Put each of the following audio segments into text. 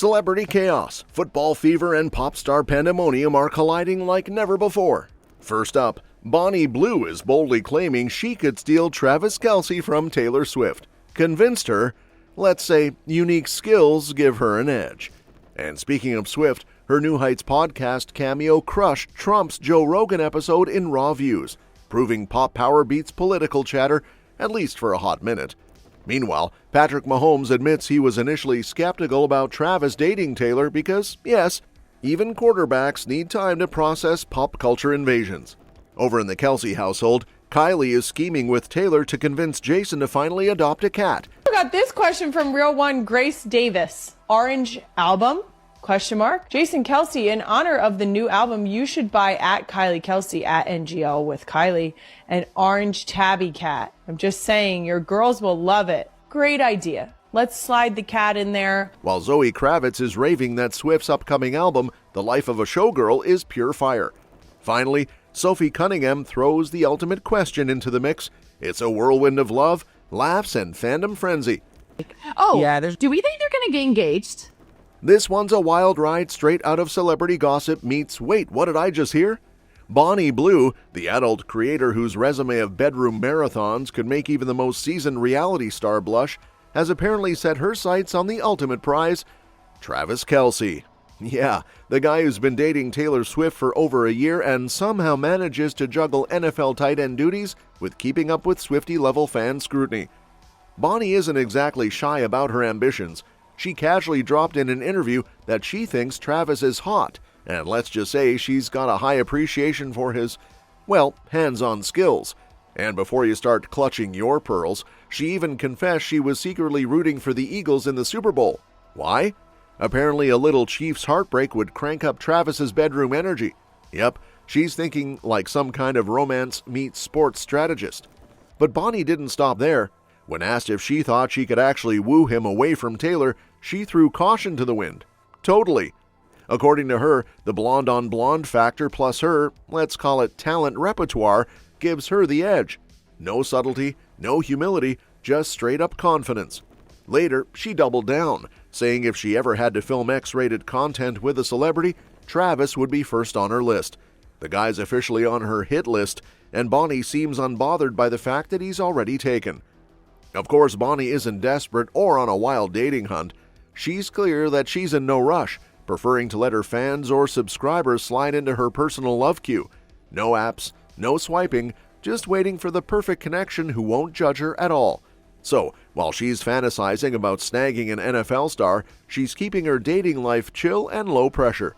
Celebrity chaos, football fever, and pop star pandemonium are colliding like never before. First up, Bonnie Blue is boldly claiming she could steal Travis Kelce from Taylor Swift. Convinced her, let's say, unique skills give her an edge. And speaking of Swift, her New Heights podcast cameo crushed Trump's Joe Rogan episode in raw views, proving pop power beats political chatter, at least for a hot minute. Meanwhile, Patrick Mahomes admits he was initially skeptical about Travis dating Taylor because, yes, even quarterbacks need time to process pop culture invasions. Over in the Kelce household, Kylie is scheming with Taylor to convince Jason to finally adopt a cat. I got this question from Real One Grace Davis. Orange album? ? Jason Kelce, in honor of the new album, you should buy at Kylie Kelce at NGL with Kylie an orange tabby cat. I'm just saying, your girls will love it. Great idea. Let's slide the cat in there. While Zoe Kravitz is raving that Swift's upcoming album, The Life of a Showgirl, is pure fire. Finally, Sophie Cunningham throws the ultimate question into the mix. It's a whirlwind of love, laughs, and fandom frenzy. Do we think they're going to get engaged? This one's a wild ride straight out of celebrity gossip meets, wait, what did I just hear? Bonnie Blue, the adult creator whose resume of bedroom marathons could make even the most seasoned reality star blush, has apparently set her sights on the ultimate prize, Travis Kelce. Yeah, the guy who's been dating Taylor Swift for over a year and somehow manages to juggle NFL tight end duties with keeping up with Swiftie-level fan scrutiny. Bonnie isn't exactly shy about her ambitions. She casually dropped in an interview that she thinks Travis is hot, and let's just say she's got a high appreciation for his, well, hands-on skills. And before you start clutching your pearls, she even confessed she was secretly rooting for the Eagles in the Super Bowl. Why? Apparently a little Chiefs heartbreak would crank up Travis's bedroom energy. Yep, she's thinking like some kind of romance meets sports strategist. But Bonnie didn't stop there. When asked if she thought she could actually woo him away from Taylor, she threw caution to the wind. Totally. According to her, the blonde-on-blonde factor plus her, let's call it talent repertoire, gives her the edge. No subtlety, no humility, just straight-up confidence. Later, she doubled down, saying if she ever had to film X-rated content with a celebrity, Travis would be first on her list. The guy's officially on her hit list, and Bonnie seems unbothered by the fact that he's already taken. Of course, Bonnie isn't desperate or on a wild dating hunt. She's clear that she's in no rush, preferring to let her fans or subscribers slide into her personal love queue. No apps, no swiping, just waiting for the perfect connection who won't judge her at all. So, while she's fantasizing about snagging an NFL star, she's keeping her dating life chill and low pressure.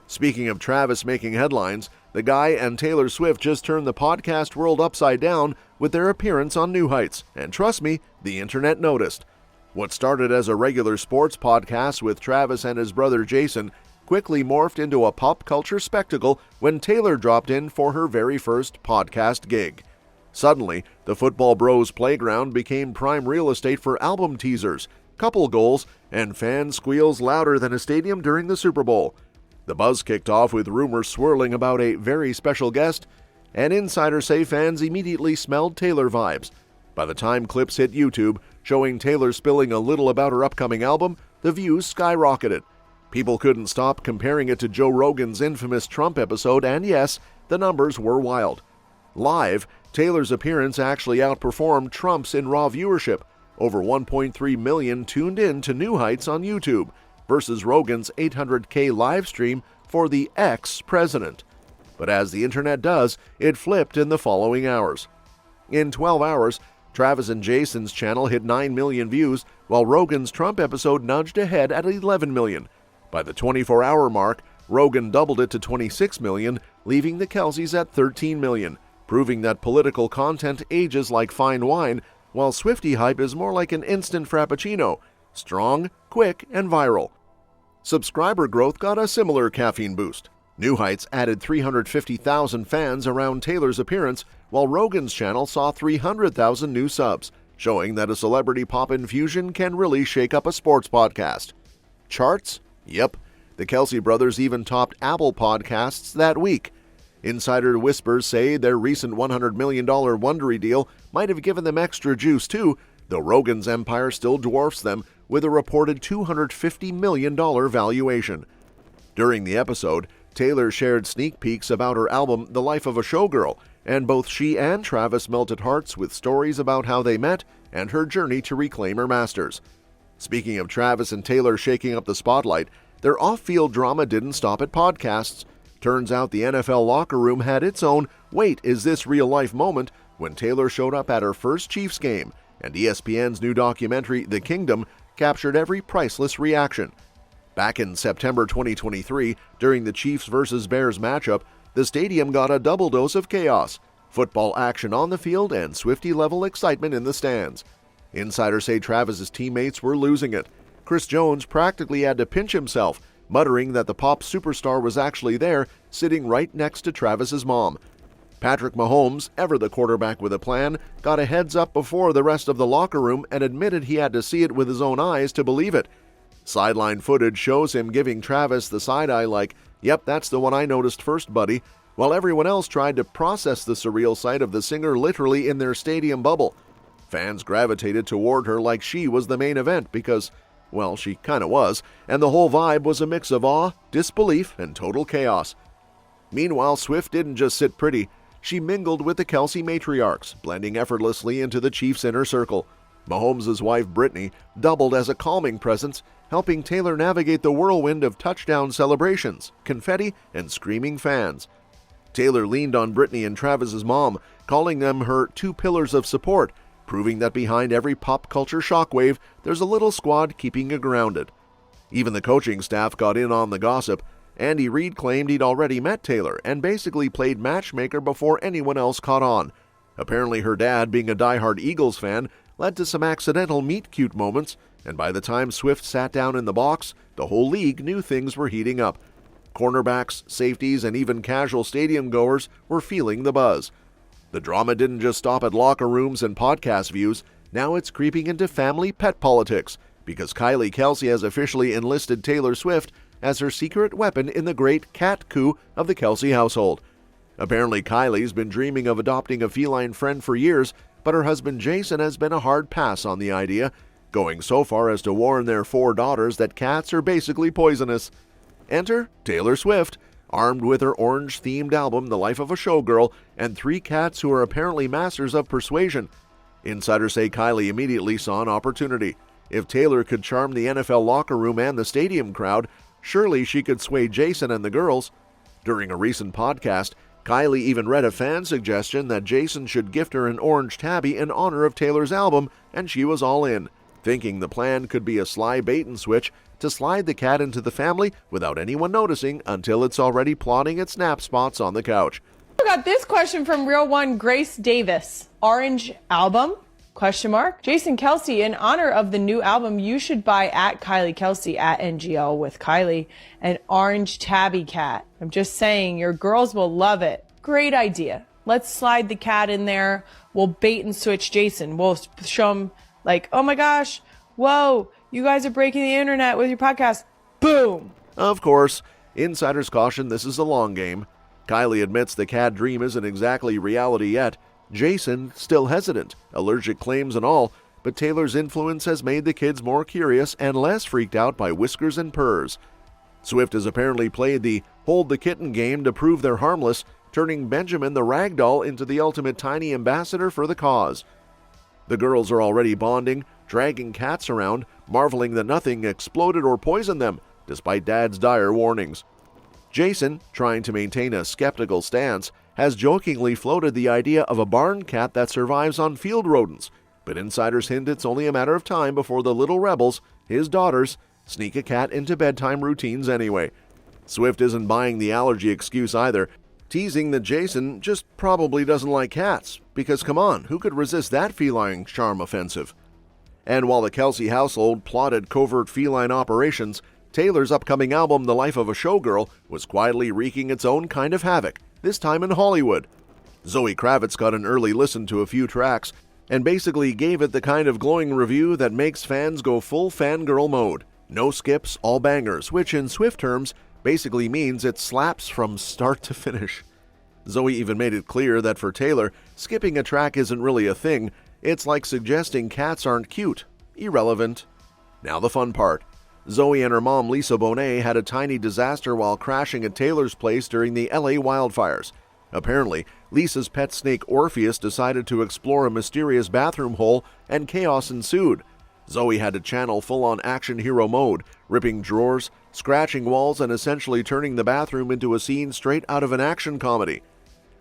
Speaking of Travis making headlines, the guy and Taylor Swift just turned the podcast world upside down with their appearance on New Heights, and trust me, the internet noticed. What started as a regular sports podcast with Travis and his brother Jason quickly morphed into a pop culture spectacle when Taylor dropped in for her very first podcast gig. Suddenly, the Football Bros playground became prime real estate for album teasers, couple goals, and fan squeals louder than a stadium during the Super Bowl. The buzz kicked off with rumors swirling about a very special guest, and insiders say fans immediately smelled Taylor vibes. By the time clips hit YouTube, showing Taylor spilling a little about her upcoming album, the views skyrocketed. People couldn't stop comparing it to Joe Rogan's infamous Trump episode, and yes, the numbers were wild. Live, Taylor's appearance actually outperformed Trump's in raw viewership. Over 1.3 million tuned in to New Heights on YouTube, versus Rogan's 800K live stream for the ex-president. But as the internet does, it flipped in the following hours. In 12 hours, Travis and Jason's channel hit 9 million views, while Rogan's Trump episode nudged ahead at 11 million. By the 24-hour mark, Rogan doubled it to 26 million, leaving the Kelces at 13 million, proving that political content ages like fine wine, while Swiftie hype is more like an instant frappuccino, strong, quick, and viral. Subscriber growth got a similar caffeine boost. New Heights added 350,000 fans around Taylor's appearance, while Rogan's channel saw 300,000 new subs, showing that a celebrity pop infusion can really shake up a sports podcast. Charts? Yep. The Kelce brothers even topped Apple Podcasts that week. Insider whispers say their recent $100 million Wondery deal might have given them extra juice too, though Rogan's empire still dwarfs them, with a reported $250 million valuation. During the episode, Taylor shared sneak peeks about her album The Life of a Showgirl, and both she and Travis melted hearts with stories about how they met and her journey to reclaim her masters. Speaking of Travis and Taylor shaking up the spotlight, their off-field drama didn't stop at podcasts. Turns out the NFL locker room had its own "wait, is this real life" moment when Taylor showed up at her first Chiefs game, and ESPN's new documentary The Kingdom captured every priceless reaction. Back in September 2023, during the Chiefs vs. Bears matchup, the stadium got a double dose of chaos, football action on the field and Swiftie-level excitement in the stands. Insiders say Travis's teammates were losing it. Chris Jones practically had to pinch himself, muttering that the pop superstar was actually there, sitting right next to Travis's mom. Patrick Mahomes, ever the quarterback with a plan, got a heads up before the rest of the locker room and admitted he had to see it with his own eyes to believe it. Sideline footage shows him giving Travis the side eye like, "Yep, that's the one I noticed first, buddy," while everyone else tried to process the surreal sight of the singer literally in their stadium bubble. Fans gravitated toward her like she was the main event because, well, she kinda was, and the whole vibe was a mix of awe, disbelief, and total chaos. Meanwhile, Swift didn't just sit pretty. She mingled with the Kelce matriarchs, blending effortlessly into the Chiefs' inner circle. Mahomes' wife, Brittany, doubled as a calming presence, helping Taylor navigate the whirlwind of touchdown celebrations, confetti, and screaming fans. Taylor leaned on Brittany and Travis's mom, calling them her two pillars of support, proving that behind every pop culture shockwave, there's a little squad keeping you grounded. Even the coaching staff got in on the gossip. Andy Reid claimed he'd already met Taylor and basically played matchmaker before anyone else caught on. Apparently her dad, being a diehard Eagles fan, led to some accidental meet-cute moments, and by the time Swift sat down in the box, the whole league knew things were heating up. Cornerbacks, safeties, and even casual stadium goers were feeling the buzz. The drama didn't just stop at locker rooms and podcast views. Now it's creeping into family pet politics, because Kylie Kelce has officially enlisted Taylor Swift as her secret weapon in the great cat coup of the Kelce household. Apparently Kylie's been dreaming of adopting a feline friend for years, but her husband Jason has been a hard pass on the idea, going so far as to warn their 4 daughters that cats are basically poisonous. Enter Taylor Swift, armed with her orange-themed album The Life of a Showgirl and 3 cats who are apparently masters of persuasion. Insiders say Kylie immediately saw an opportunity. If Taylor could charm the NFL locker room and the stadium crowd, surely she could sway Jason and the girls. During a recent podcast, Kylie even read a fan suggestion that Jason should gift her an orange tabby in honor of Taylor's album, and she was all in, thinking the plan could be a sly bait-and-switch to slide the cat into the family without anyone noticing until it's already plotting its nap spots on the couch. I got this question from Real One Grace Davis. Orange album? ? Jason Kelce, in honor of the new album, you should buy at Kylie Kelce at NGL with Kylie an orange tabby cat. I'm just saying, your girls will love it. Great idea. Let's slide the cat in there. We'll bait and switch Jason. We'll show him like, oh my gosh, whoa, you guys are breaking the internet with your podcast. Boom. Of course, insiders caution this is a long game. Kylie admits the cat dream isn't exactly reality yet. Jason still hesitant, allergic claims and all, but Taylor's influence has made the kids more curious and less freaked out by whiskers and purrs. Swift has apparently played the hold the kitten game to prove they're harmless, turning Benjamin the ragdoll into the ultimate tiny ambassador for the cause. The girls are already bonding, dragging cats around, marveling that nothing exploded or poisoned them, despite Dad's dire warnings. Jason, trying to maintain a skeptical stance, has jokingly floated the idea of a barn cat that survives on field rodents, but insiders hint it's only a matter of time before the little rebels, his daughters, sneak a cat into bedtime routines anyway. Swift isn't buying the allergy excuse either, teasing that Jason just probably doesn't like cats, because come on, who could resist that feline charm offensive? And while the Kelce household plotted covert feline operations, Taylor's upcoming album The Life of a Showgirl was quietly wreaking its own kind of havoc, this time in Hollywood. Zoe Kravitz got an early listen to a few tracks and basically gave it the kind of glowing review that makes fans go full fangirl mode. No skips, all bangers, which in Swift terms basically means it slaps from start to finish. Zoe even made it clear that for Taylor, skipping a track isn't really a thing. It's like suggesting cats aren't cute. Irrelevant. Now the fun part. Zoe and her mom Lisa Bonet had a tiny disaster while crashing at Taylor's place during the LA wildfires. Apparently, Lisa's pet snake Orpheus decided to explore a mysterious bathroom hole and chaos ensued. Zoe had to channel full-on action hero mode, ripping drawers, scratching walls, and essentially turning the bathroom into a scene straight out of an action comedy.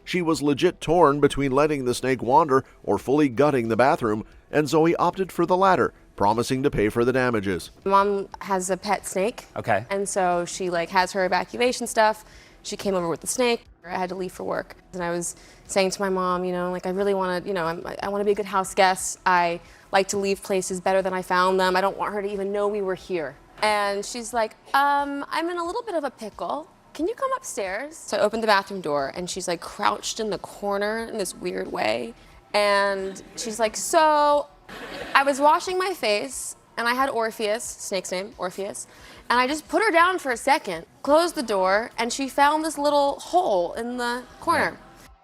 She was legit torn between letting the snake wander or fully gutting the bathroom, and Zoe opted for the latter, promising to pay for the damages. Mom has a pet snake. Okay. And so she has her evacuation stuff. She came over with the snake. I had to leave for work. And I was saying to my mom, I really want to, I want to be a good house guest. I like to leave places better than I found them. I don't want her to even know we were here. And she's like, I'm in a little bit of a pickle. Can you come upstairs? So I opened the bathroom door and she's crouched in the corner in this weird way. And she's like, so I was washing my face and I had Orpheus, snake's name, Orpheus, and I just put her down for a second, closed the door, and she found this little hole in the corner.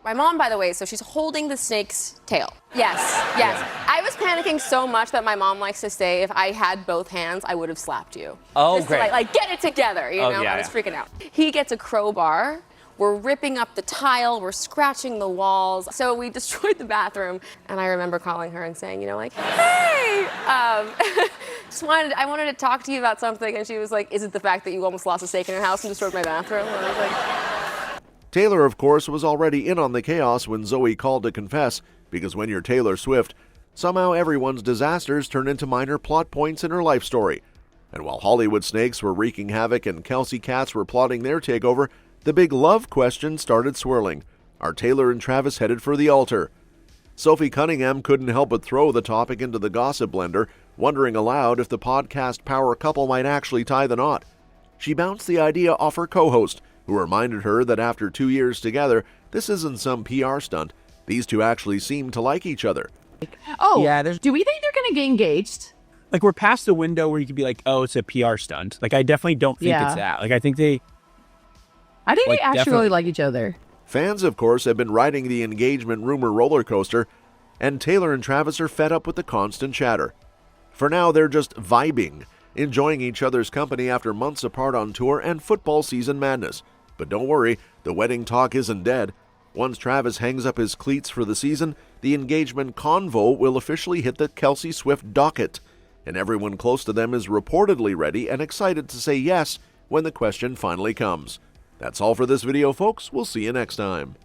My mom, by the way, so she's holding the snake's tail. Yes. I was panicking so much that my mom likes to say, if I had both hands, I would have slapped you. Oh, just great. To get it together, I was freaking out. He gets a crowbar. We're ripping up the tile, we're scratching the walls. So we destroyed the bathroom. And I remember calling her and saying, hey, I wanted to talk to you about something. And she was like, is it the fact that you almost lost a steak in your house and destroyed my bathroom? And I was like... Taylor, of course, was already in on the chaos when Zoe called to confess, because when you're Taylor Swift, somehow everyone's disasters turn into minor plot points in her life story. And while Hollywood snakes were wreaking havoc and Kelce cats were plotting their takeover, the big love question started swirling. Are Taylor and Travis headed for the altar? Sophie Cunningham couldn't help but throw the topic into the gossip blender, wondering aloud if the podcast power couple might actually tie the knot. She bounced the idea off her co-host, who reminded her that after 2 years together, this isn't some PR stunt. These two actually seem to like each other. Oh, yeah. Do we think they're going to get engaged? We're past the window where you could be like, oh, it's a PR stunt. I definitely don't think it's that. I think they actually really like each other. Fans, of course, have been riding the engagement rumor roller coaster, and Taylor and Travis are fed up with the constant chatter. For now, they're just vibing, enjoying each other's company after months apart on tour and football season madness. But don't worry, the wedding talk isn't dead. Once Travis hangs up his cleats for the season, the engagement convo will officially hit the Kelce Swift docket, and everyone close to them is reportedly ready and excited to say yes when the question finally comes. That's all for this video, folks. We'll see you next time.